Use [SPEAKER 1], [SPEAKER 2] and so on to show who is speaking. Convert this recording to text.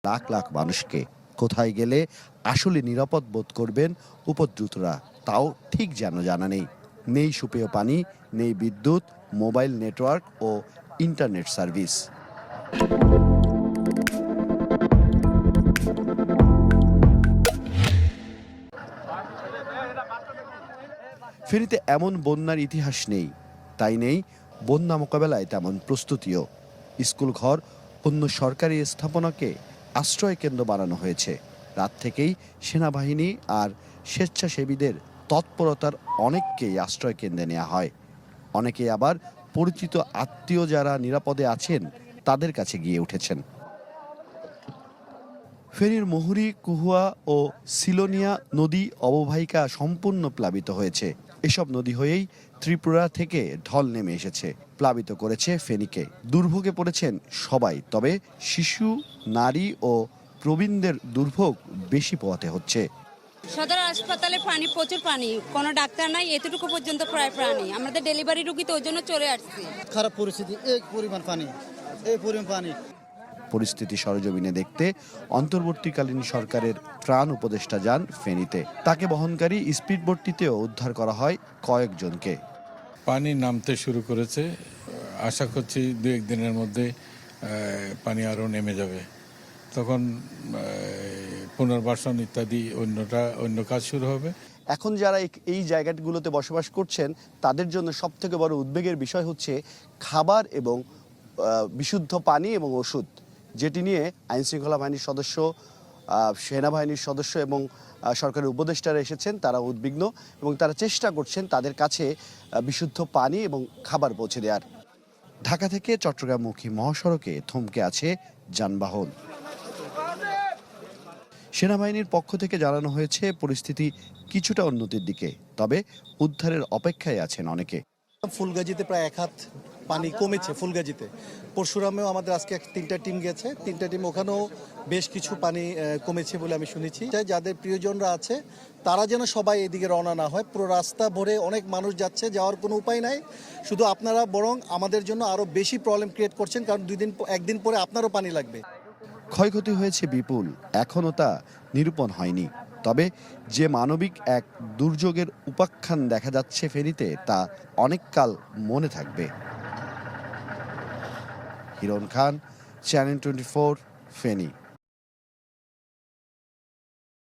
[SPEAKER 1] লাখ লাখ মানুষকে। কোথায় গেলে আসলে নিরাপদ বোধ করবেন উপদ্রুতরা তাও ঠিক যেন জানা নেই। নেই সুপেয় পানি, নেই বিদ্যুৎ, মোবাইল নেটওয়ার্ক ও ইন্টারনেট সার্ভিস। ফেনীতে এমন বন্যার ইতিহাস নেই, তাই নেই বন্যা মোকাবেলায় তেমন প্রস্তুতিও। স্কুল ঘর, অন্য সরকারি স্থাপনাকে আশ্রয় কেন্দ্র বানানো হয়েছে। রাত থেকেই সেনাবাহিনী আর স্বেচ্ছাসেবীদের তৎপরতার অনেককেই আশ্রয় কেন্দ্রে নেওয়া হয়। অনেকেই আবার পরিচিত আত্মীয় যারা নিরাপদে আছেন তাদের কাছে গিয়ে উঠেছেন। ফেনীর মুহুরী, কুহুয়া ও সিলোনিয়া নদী অববাহিকা সম্পূর্ণ প্লাবিত হয়েছে। এসব নদী হয়েই ত্রিপুরা থেকে ঢল নেমে এসেছে, প্লাবিত করেছে ফেনীকে। দুর্ভোগে পড়েছেন সবাই, তবে শিশু, নারী ও প্রবীণদের দুর্ভোগ বেশি পোহাতে হচ্ছে।
[SPEAKER 2] সদর হাসপাতালে পানি, প্রচুর পানি, কোনো ডাক্তার নাই, এতটুকু পর্যন্ত প্রায় প্রাণী। আমাদের ডেলিভারি রুগী তো ওই জন্য চলে আসছে।
[SPEAKER 3] খারাপ পরিস্থিতি, এই পরিমাণ পানি।
[SPEAKER 1] পরিস্থিতি সরেজমিনে দেখতে অন্তর্বর্তীকালীন সরকারের ত্রাণ উপদেষ্টা যান ফেনীতে। তাকে বহনকারী স্পিডবোটটিতেও উদ্ধার করা হয় কয়েকজনকে।
[SPEAKER 4] পানি নামতে শুরু করেছে, আশা করছি 2-1 দিনের মধ্যে পানি আরও নেমে যাবে। তখন পুনর্বাসন ইত্যাদি অন্য কাজ শুরু হবে।
[SPEAKER 1] এখন যারা এই জায়গাগুলোতে বসবাস করছেন তাদের জন্য সবথেকে বড় উদ্বেগের বিষয় হচ্ছে খাবার এবং বিশুদ্ধ পানি এবং ওষুধ, যেটি নিয়ে আইনশৃঙ্খলা বাহিনীর সদস্য, সেনাবাহিনীর সদস্য এবং সরকারি উপদেষ্টারা এসেছেন। তারা উদ্বিগ্ন এবং তারা চেষ্টা করছেন তাদের কাছে বিশুদ্ধ পানি এবং খাবার পৌঁছে দেওয়ার। ঢাকা থেকে চট্টগ্রামমুখী মহাসড়কে থমকে আছে যানবাহন। সেনাবাহিনীর পক্ষ থেকে জানানো হয়েছে পরিস্থিতি কিছুটা উন্নতির দিকে, তবে উদ্ধারের অপেক্ষায় আছেন অনেকে।
[SPEAKER 3] ফুলগাজীতে প্রায় 1 হাত পানি কমেছে। ফুলগাজীতে, পরশুরামেও আমাদের আজকে 3টা টিম গেছে, 3টা টিম ওখানেও বেশ কিছু পানি কমেছে বলে আমি শুনেছি। যাদের প্রিয়জনরা আছে তারা যেন সবাই এদিকে রওনা না হয়। পুরো রাস্তা ভরে অনেক মানুষ যাচ্ছে, যাওয়ার কোনো উপায় নাই। শুধু আপনারা বরং আমাদের জন্য আরও বেশি প্রবলেম ক্রিয়েট করছেন, কারণ একদিন পরে আপনারও পানি লাগবে।
[SPEAKER 1] ক্ষয়ক্ষতি হয়েছে বিপুল, এখনও তা নিরূপণ হয়নি। তবে যে মানবিক এক দুর্যোগের উপাখ্যান দেখা যাচ্ছে ফেনীতে, তা অনেককাল মনে থাকবে। হিরণ খান, চ্যানেল 24, ফেনী।